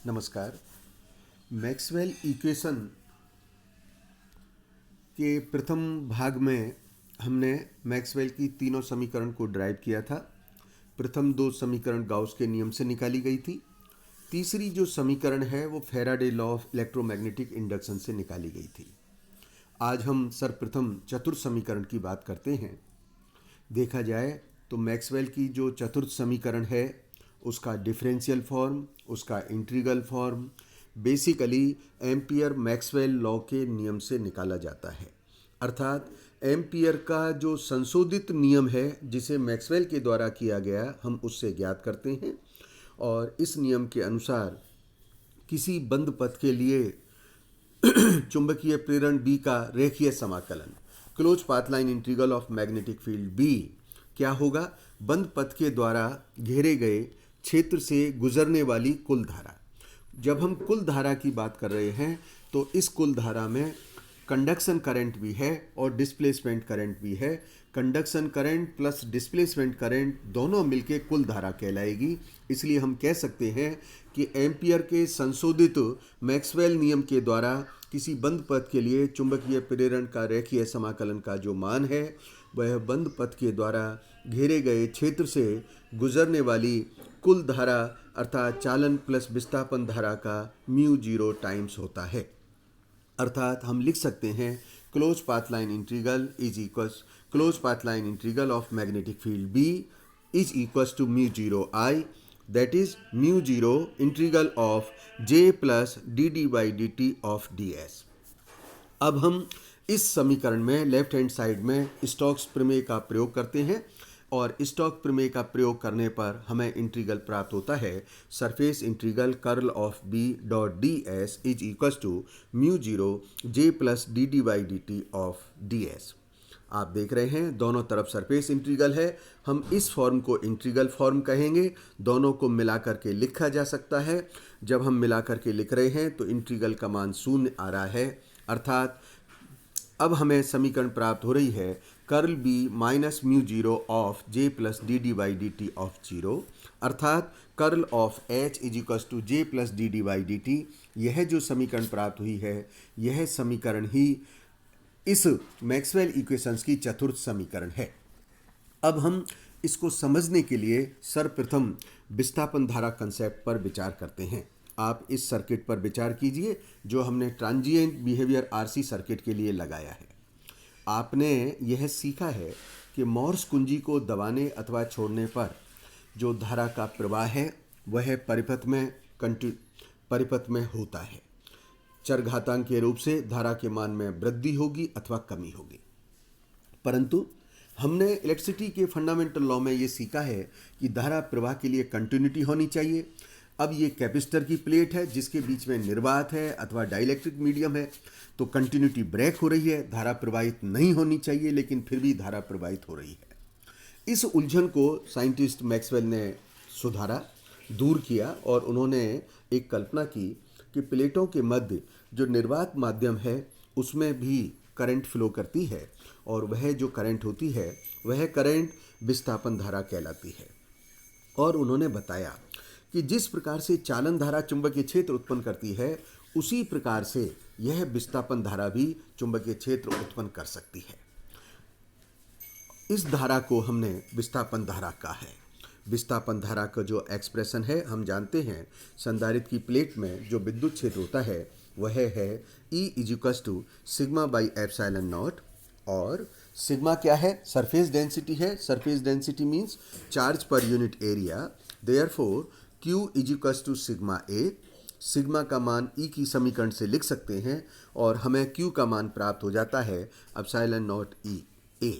नमस्कार। Maxwell equation के प्रथम भाग में हमने मैक्सवेल की तीनों समीकरण को ड्राइव किया था। प्रथम दो समीकरण गाउस के नियम से निकाली गई थी। तीसरी जो समीकरण है वो Faraday law of electromagnetic induction से निकाली गई थी। आज हम सर्वप्रथम चतुर्थ समीकरण की बात करते हैं। देखा जाए तो मैक्सवेल की जो चतुर्थ समीकरण है उसका डिफरेंशियल फॉर्म, उसका integral form basically ampere Maxwell law के नियम से निकाला जाता है। अर्थात एम्पियर का जो संशोधित नियम है जिसे मैक्सवेल के द्वारा किया गया हम उससे ज्ञात करते हैं। और इस नियम के अनुसार किसी बंद पथ के लिए चुंबकीय प्रेरण B का रेखीय समाकलन close path line integral of magnetic field B क्या होगा? बंद पथ के द्वारा घेरे गए क्षेत्र से गुजरने वाली कुल धारा। जब हम कुल धारा की बात कर रहे हैं तो इस कुल धारा में कंडक्शन करंट भी है और डिस्प्लेसमेंट करंट भी है। Conduction current plus displacement current दोनों मिलके कुल धारा कहलाएगी। इसलिए हम कह सकते हैं कि एम्पियर के संशोधित मैक्सवेल नियम के द्वारा किसी बंद पथ के लिए चुंबकीय प्रेरण का रेखीय समाकलन का जो मान है वह बंद पथ के द्वारा घेरे गए क्षेत्र से गुजरने वाली कुल धारा अर्थात चालन प्लस विस्थापन धारा का म्यू जीरो टाइम्स होता है। अर्थात हम लिख सकते हैं close path line integral is equals close path line integral of magnetic field B is equals to mu zero I, that is mu zero integral of J plus D D by D T of DS। अब हम इस समीकरण में left hand side में Stokes प्रमेय का प्रयोग करते हैं और स्टोक्स प्रमेय का प्रयोग करने पर हमें इंटीग्रल प्राप्त होता है surface integral curl of B dot DS is equals to mu zero J plus D D by D T of DS। आप देख रहे हैं दोनों तरफ सरफेस इंटीग्रल है। हम इस फॉर्म को इंटीग्रल फॉर्म कहेंगे। दोनों को मिला करके लिखा जा सकता है। जब हम मिला करके लिख रहे हैं तो इंटीग्रल का मान 0 आ रहा है। अर्थात अब हमें समीकरण प्राप्त हो रही है curl B minus mu zero of J plus D D by D T of zero. अर्थात curl of H is equals to J plus D D by D T. यह जो समीकरण प्राप्त हुई है यह समीकरण ही इस मैक्सवेल इक्वेशंस की चतुर्थ समीकरण है। अब हम इसको समझने के लिए सर्वप्रथम विस्थापन धारा कंसेप्ट पर विचार करते हैं। आप इस सर्किट पर विचार कीजिए जो हमने ट्रांजिएंट बिहेवियर RC सर्किट के लिए लगाया है। आपने यह सीखा है कि मोर्स कुंजी को दबाने अथवा छोड़ने पर जो धारा का प्रवाह है वह परिपथ में होता है। चरघातांक के रूप से धारा के मान में वृद्धि होगी अथवा कमी होगी। परंतु हमने इलेक्ट्रिसिटी के फंडामेंटल लॉ में ये सीखा है कि धारा प्रवाह के लिए कंटिन्यूटी होनी चाहिए। अब ये कैपेसिटर की प्लेट है जिसके बीच में निर्वात है अथवा डाइलेक्ट्रिक मीडियम है तो कंटिन्यूटी ब्रेक हो रही है, धारा प्रवाहित नहीं होनी चाहिए लेकिन फिर भी धारा प्रवाहित हो रही है। इस उलझन को साइंटिस्ट मैक्सवेल ने सुधारा, दूर किया और उन्होंने एक कल्पना की कि प्लेटों के मध्य जो निर्वात माध्यम है उसमें भी करंट फ्लो करती है और वह जो करंट होती है वह करंट विस्थापन धारा कहलाती है। और उन्होंने बताया कि जिस प्रकार से चालन धारा चुंबकीय क्षेत्र उत्पन्न करती है उसी प्रकार से यह विस्थापन धारा भी चुंबकीय क्षेत्र उत्पन्न कर सकती है। इस धारा को हमने विस्थापन धारा कहा है। विस्थापन धारा का जो एक्सप्रेशन है हम जानते हैं संधारित्र की प्लेट में जो विद्युत क्षेत्र होता है वह है E is equals to sigma by epsilon naught. और सिग्मा क्या है? सरफेस डेंसिटी है। Surface density means charge per unit area. Therefore Q is equals to sigma A। सिग्मा का मान E की समीकरण से लिख सकते हैं और हमें Q का मान प्राप्त हो जाता है एप्सिलॉन नॉट E A।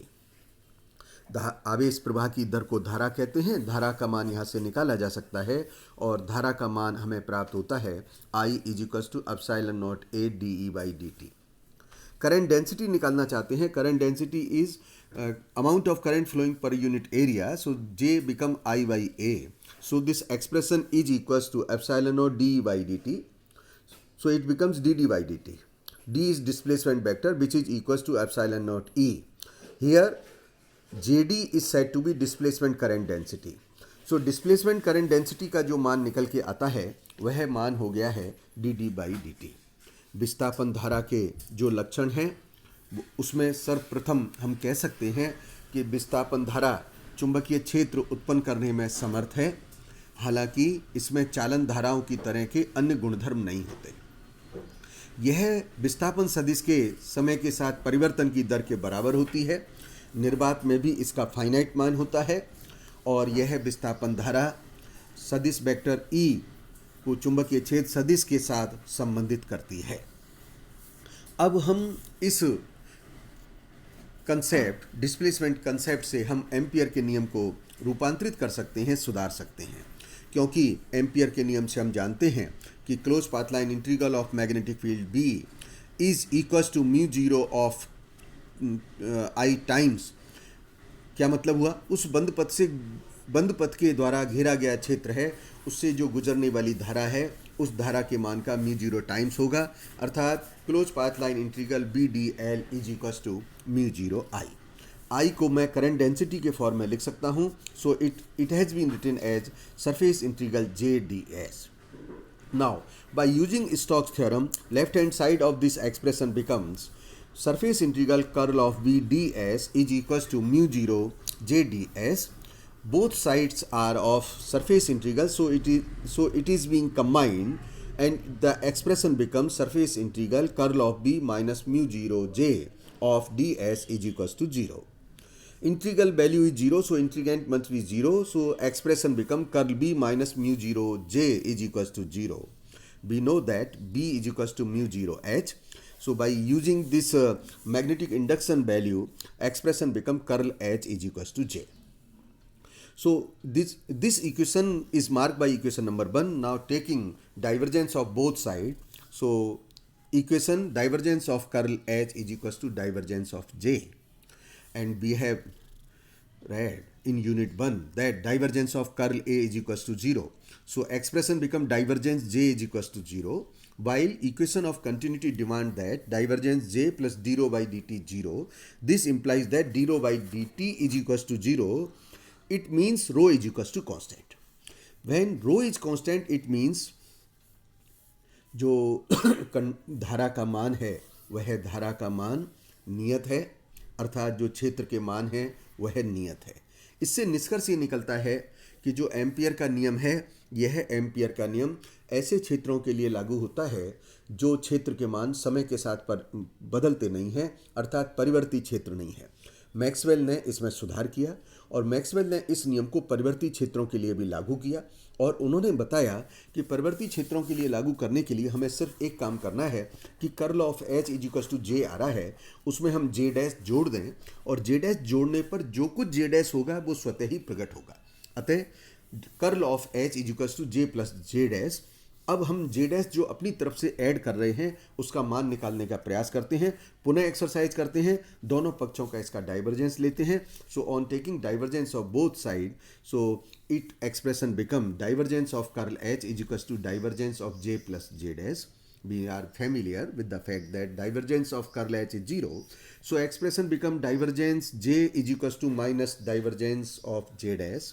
आवेश प्रवाह की दर को धारा कहते हैं। धारा का मान यहाँ से निकाला जा सकता है और धारा का मान हमें प्राप्त होता है I is equals to epsilon naught A DE by dt। Current density निकालना चाहते हैं। Current density is amount of current flowing per unit area, so J become I by A। So this expression is equals to epsilon naught dE by dt. So it becomes dd by dt. D is displacement vector which is equals to epsilon naught E. Here JD is said to be displacement current density. So displacement current density का जो मान निकल के आता है वह मान हो गया है dd/dt। विस्थापन धारा के जो लक्षण हैं उसमें सर्वप्रथम हम कह सकते हैं कि विस्थापन धारा चुंबकीय क्षेत्र उत्पन्न करने में समर्थ है, हालांकि इसमें चालन धाराओं की तरह के अन्य गुणधर्म नहीं होते। यह विस्थापन सदिश के समय के साथ परिवर्तन की दर के बराबर होती है। निर्वात में भी इसका फाइनाइट मान होता है और यह विस्थापन धारा सदिश वेक्टर E को चुंबकीय क्षेत्र सदिश के साथ संबंधित करती है। अब हम इस कंसेप्ट डिस्प्लेसमेंट कंसेप्ट से हम एम्पियर के नियम को रूपांतरित कर सकते हैं, सुधार सकते हैं, क्योंकि एम्पियर के नियम से हम जानते हैं कि close path line integral of magnetic field B is equal to mu zero of I times. क्या मतलब हुआ? उस बंद पथ के द्वारा घेरा गया क्षेत्र है, उससे जो गुजरने वाली धारा है उस धारा के मान का म्यू जीरो टाइम्स होगा, अर्थात close path line integral BDL is equal to mu zero I को मैं करंट डेंसिटी के फॉर्म में लिख सकता हूँ। So it has been written as surface integral JDS। Now, by using Stokes theorem, left hand side of this expression becomes surface integral curl of V ds is equals to mu 0 J ds. Both sides are of surface integral, so it is being combined, and the expression becomes surface integral curl of B minus mu 0 J of ds is equals to 0. Integral value is 0, so integrand must be 0, so expression become curl B minus mu 0 J is equals to 0. We know that B is equals to mu 0 H. So by using this magnetic induction value, expression become curl H is equals to J. So this equation is marked by equation number 1. Now taking divergence of both sides, so equation divergence of curl H is equals to divergence of J. And we have read in unit 1 that divergence of curl A is equals to 0. So expression become divergence J is equals to 0, while equation of continuity demand that divergence J plus d rho by dt 0. This implies that d rho by dt is equals to 0. It means rho is equals to constant. When rho is constant, it means जो धारा का मान है वह धारा का मान नियत है, अर्थात जो क्षेत्र के मान है वह नियत है। इससे निष्कर्ष ये निकलता है कि जो एम्पियर का नियम है, यह एम्पियर का नियम ऐसे क्षेत्रों के लिए लागू होता है जो क्षेत्र के मान समय के साथ बदलते नहीं हैं, अर्थात परिवर्ती क्षेत्र नहीं है। मैक्सवेल ने इसमें सुधार किया और मैक्सवेल ने इस नियम को परिवर्ती क्षेत्रों के लिए भी लागू किया, और उन्होंने बताया कि परिवर्ती क्षेत्रों के लिए लागू करने के लिए हमें सिर्फ एक काम करना है कि curl of H is equal to J आ रहा है, उसमें हम J डैश जोड़ दें, और J डैश जोड़ने पर जो कुछ J डैश होगा वो स्वतः ही प्रकट होगा। अतः curl of H is equal to J plus J dash. अब हम J डैश जो अपनी तरफ से ऐड कर रहे हैं उसका मान निकालने का प्रयास करते हैं, पुनः एक्सरसाइज करते हैं, दोनों पक्षों का इसका डाइवर्जेंस लेते हैं। So on taking divergence of both side, so it expression become divergence of curl H is equal to divergence of J plus J dash. We are familiar with the fact that divergence of curl H is 0. So expression become divergence J is equals to minus divergence of J dash.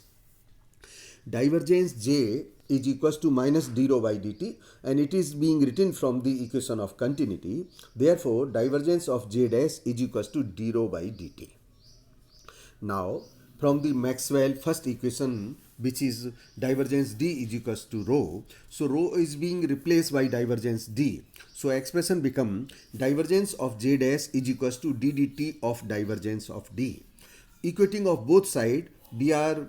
Divergence J is equals to minus d rho by dt, and it is being written from the equation of continuity. Therefore, divergence of J dash is equals to d rho by dt. Now, from the Maxwell first equation, which is divergence D is equals to rho, so rho is being replaced by divergence D. So expression become divergence of J dash is equals to d dt of divergence of D. Equating of both sides, we are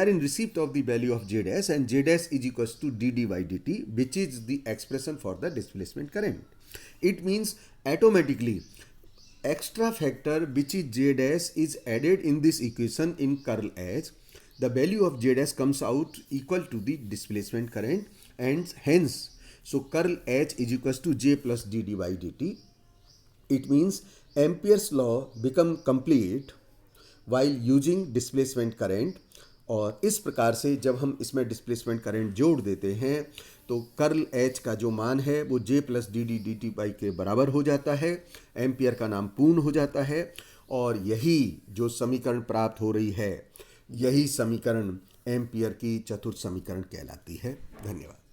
in receipt of the value of J dash, and J dash is equals to dd by dt, which is the expression for the displacement current. It means automatically extra factor which is J dash is added in this equation in curl H. The value of J dash comes out equal to the displacement current, and hence so curl H is equals to J plus dd by dt. It means Ampere's law become complete while using displacement current, और इस प्रकार से जब हम इसमें displacement current जोड़ देते हैं तो कर्ल H का जो मान है वो J plus D D D T by के बराबर हो जाता है, एम्पियर का नाम पूर्ण हो जाता है, और यही जो समीकरण प्राप्त हो रही है यही समीकरण एम्पियर की चतुर्थ समीकरण कहलाती है। धन्यवाद।